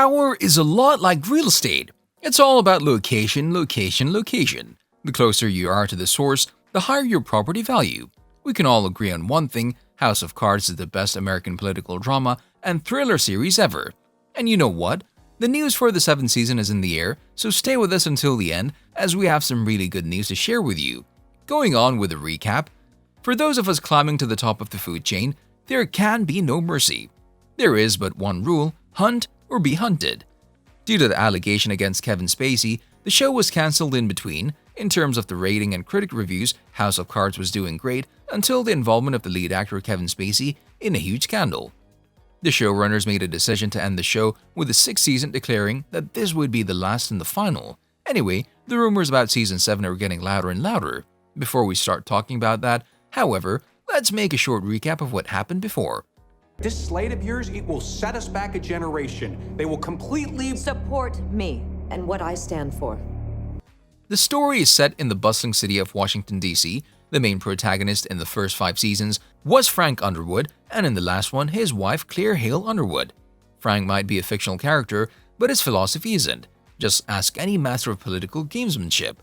Power is a lot like real estate. It's all about location, location, location. The closer you are to the source, the higher your property value. We can all agree on one thing: House of Cards is the best American political drama and thriller series ever. And you know what? The news for the 7th season is in the air, so stay with us until the end as we have some really good news to share with you. Going on with a recap, for those of us climbing to the top of the food chain, there can be no mercy. There is but one rule: hunt or be hunted. Due to the allegation against Kevin Spacey, the show was cancelled in between. In terms of the rating and critic reviews, House of Cards was doing great until the involvement of the lead actor Kevin Spacey in a huge scandal. The showrunners made a decision to end the show with the 6th season, declaring that this would be the last and the final. Anyway, the rumors about season 7 are getting louder and louder. Before we start talking about that, however, let's make a short recap of what happened before. This slate of yours, it will set us back a generation. They will completely support me and what I stand for. The story is set in the bustling city of Washington, D.C. The main protagonist in the first 5 seasons was Frank Underwood, and in the last one, his wife Claire Underwood. Frank might be a fictional character, but his philosophy isn't. Just ask any master of political gamesmanship.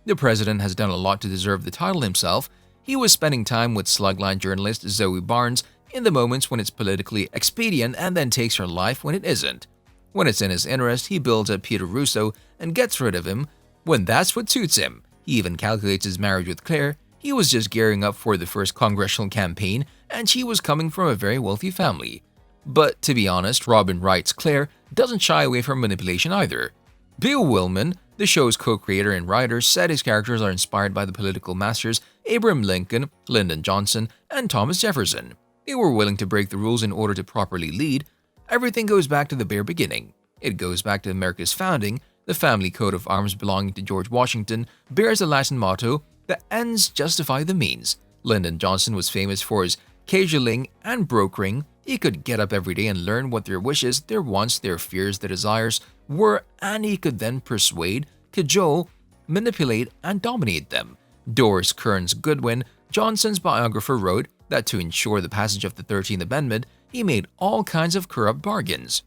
The president has done a lot to deserve the title himself. He was spending time with slugline journalist Zoe Barnes in the moments when it's politically expedient, and then takes her life when it isn't. When it's in his interest, he builds up Peter Russo and gets rid of him when that's what suits him. He even calculates his marriage with Claire. He was just gearing up for the first congressional campaign, and she was coming from a very wealthy family. But to be honest, Robin Wright's Claire doesn't shy away from manipulation either. Beau Willimon, the show's co-creator and writer, said his characters are inspired by the political masters Abraham Lincoln, Lyndon Johnson, and Thomas Jefferson. They were willing to break the rules in order to properly lead. Everything goes back to the bare beginning. It goes back to America's founding. The family coat of arms belonging to George Washington bears the Latin motto, "The ends justify the means." Lyndon Johnson was famous for his cajoling and brokering. He could get up every day and learn what their wishes, their wants, their fears, their desires were, and he could then persuade, cajole, manipulate, and dominate them. Doris Kearns Goodwin, Johnson's biographer, wrote that to ensure the passage of the 13th Amendment, he made all kinds of corrupt bargains.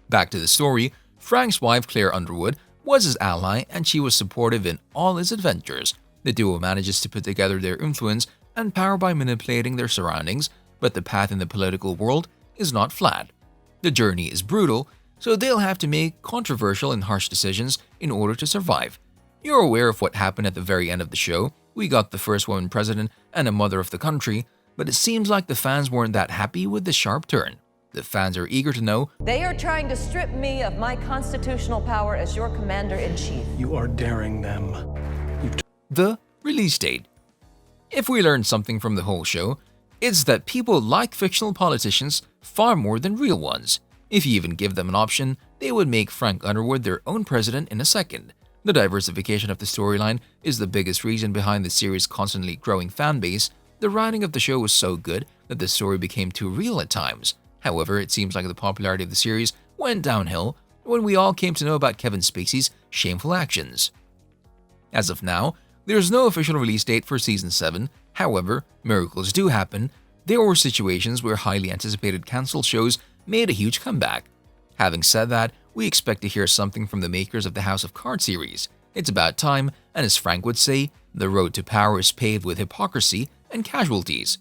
Back to the story, Frank's wife Claire Underwood was his ally, and she was supportive in all his adventures. The duo manages to put together their influence and power by manipulating their surroundings, but the path in the political world is not flat. The journey is brutal, so they'll have to make controversial and harsh decisions in order to survive. You're aware of what happened at the very end of the show. We got the first woman president and a mother of the country, but it seems like the fans weren't that happy with the sharp turn. The fans are eager to know, They are trying to strip me of my constitutional power as your commander-in-chief. You are daring them. the release date. If we learned something from the whole show, it's that people like fictional politicians far more than real ones. If you even give them an option, they would make Frank Underwood their own president in a second. The diversification of the storyline is the biggest reason behind the series' constantly growing fan base. The writing of the show was so good that the story became too real at times. However, it seems like the popularity of the series went downhill when we all came to know about Kevin Spacey's shameful actions. As of now, there's no official release date for Season 7. However, miracles do happen. There were situations where highly anticipated cancelled shows made a huge comeback. Having said that, we expect to hear something from the makers of the House of Cards series. It's about time, and as Frank would say, the road to power is paved with hypocrisy and casualties.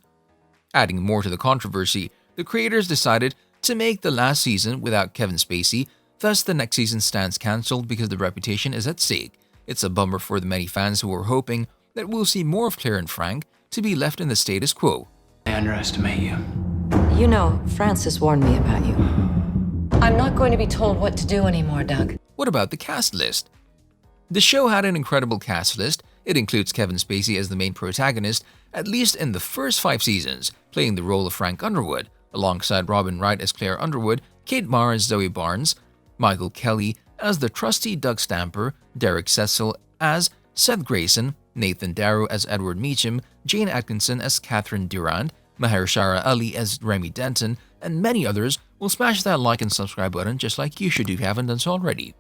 Adding more to the controversy, the creators decided to make the last season without Kevin Spacey, thus the next season stands cancelled because the reputation is at stake. It's a bummer for the many fans who were hoping that we'll see more of Claire and Frank to be left in the status quo. I underestimate you. You know, Francis warned me about you. I'm not going to be told what to do anymore, Doug. What about the cast list? The show had an incredible cast list. It includes Kevin Spacey as the main protagonist, at least in the first 5 seasons, playing the role of Frank Underwood, alongside Robin Wright as Claire Underwood, Kate Mara as Zoe Barnes, Michael Kelly as the trusty Doug Stamper, Derek Cecil as Seth Grayson, Nathan Darrow as Edward Meacham, Jane Atkinson as Catherine Durand, Mahershala Ali as Remy Denton, and many others. Will smash that like and subscribe button just like you should if you haven't done so already.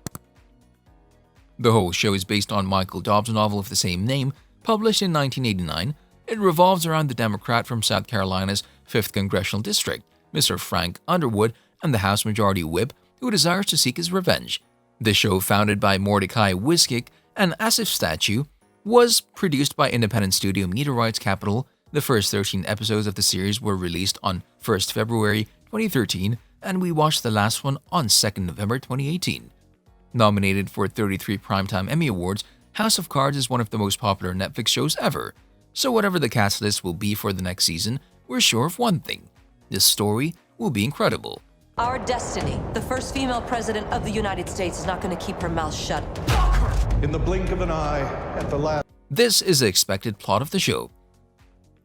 The whole show is based on Michael Dobbs' novel of the same name, published in 1989. It revolves around the Democrat from South Carolina's 5th Congressional District, Mr. Frank Underwood, and the House Majority Whip, who desires to seek his revenge. The show, founded by Mordecai Wiskick and Asif Statue, was produced by independent studio Meteorite's Capital. The first 13 episodes of the series were released on 1st February 2013, and we watched the last one on 2nd November 2018. Nominated for 33 Primetime Emmy Awards, House of Cards is one of the most popular Netflix shows ever. So whatever the cast list will be for the next season, we're sure of one thing: this story will be incredible. Our destiny. The first female president of the United States is not going to keep her mouth shut. In the blink of an eye, at the last. This is the expected plot of the show.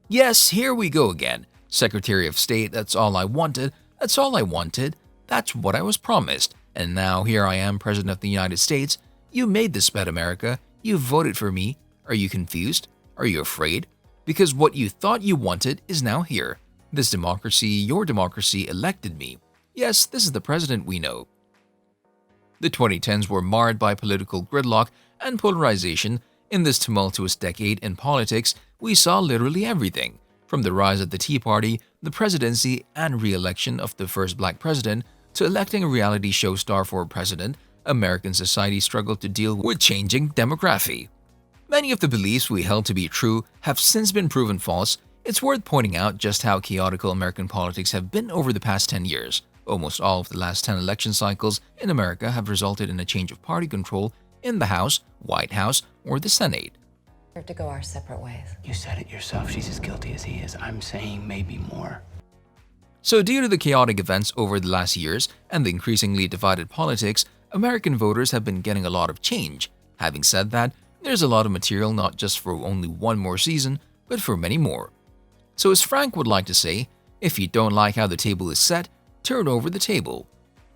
Yes, here we go again. Secretary of State, that's all I wanted. That's all I wanted. That's what I was promised. And now here I am, President of the United States. You made this bet, America. You voted for me. Are you confused? Are you afraid? Because what you thought you wanted is now here. This democracy, your democracy, elected me. Yes, this is the president we know. The 2010s were marred by political gridlock and polarization. In this tumultuous decade in politics, we saw literally everything, from the rise of the Tea Party, the presidency and re-election of the first black president, to electing a reality show star for president. American society struggled to deal with changing demography. Many of the beliefs we held to be true have since been proven false. It's worth pointing out just how chaotic American politics have been over the past 10 years. Almost all of the last 10 election cycles in America have resulted in a change of party control in the House, White House, or the Senate. We have to go our separate ways. You said it yourself. She's as guilty as he is. I'm saying maybe more. So due to the chaotic events over the last years and the increasingly divided politics, American voters have been getting a lot of change. Having said that, there's a lot of material not just for only one more season, but for many more. So as Frank would like to say, if you don't like how the table is set, turn over the table.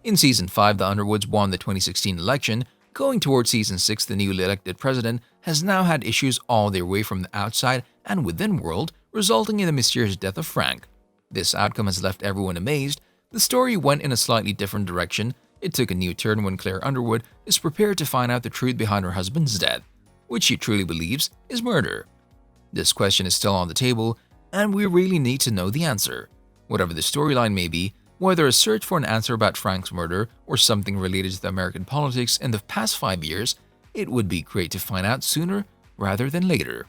In Season 5, the Underwoods won the 2016 election. Going towards Season 6, the newly elected president has now had issues all their way from the outside and within world, resulting in the mysterious death of Frank. This outcome has left everyone amazed. The story went in a slightly different direction. It took a new turn when Claire Underwood is prepared to find out the truth behind her husband's death, which she truly believes is murder. This question is still on the table, and we really need to know the answer. Whatever the storyline may be, whether a search for an answer about Frank's murder or something related to the American politics in the past 5 years, it would be great to find out sooner rather than later.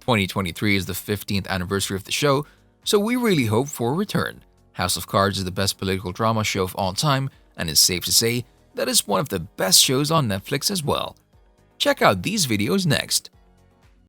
2023 is the 15th anniversary of the show, so we really hope for a return. House of Cards is the best political drama show of all time, and it's safe to say that it's one of the best shows on Netflix as well. Check out these videos next.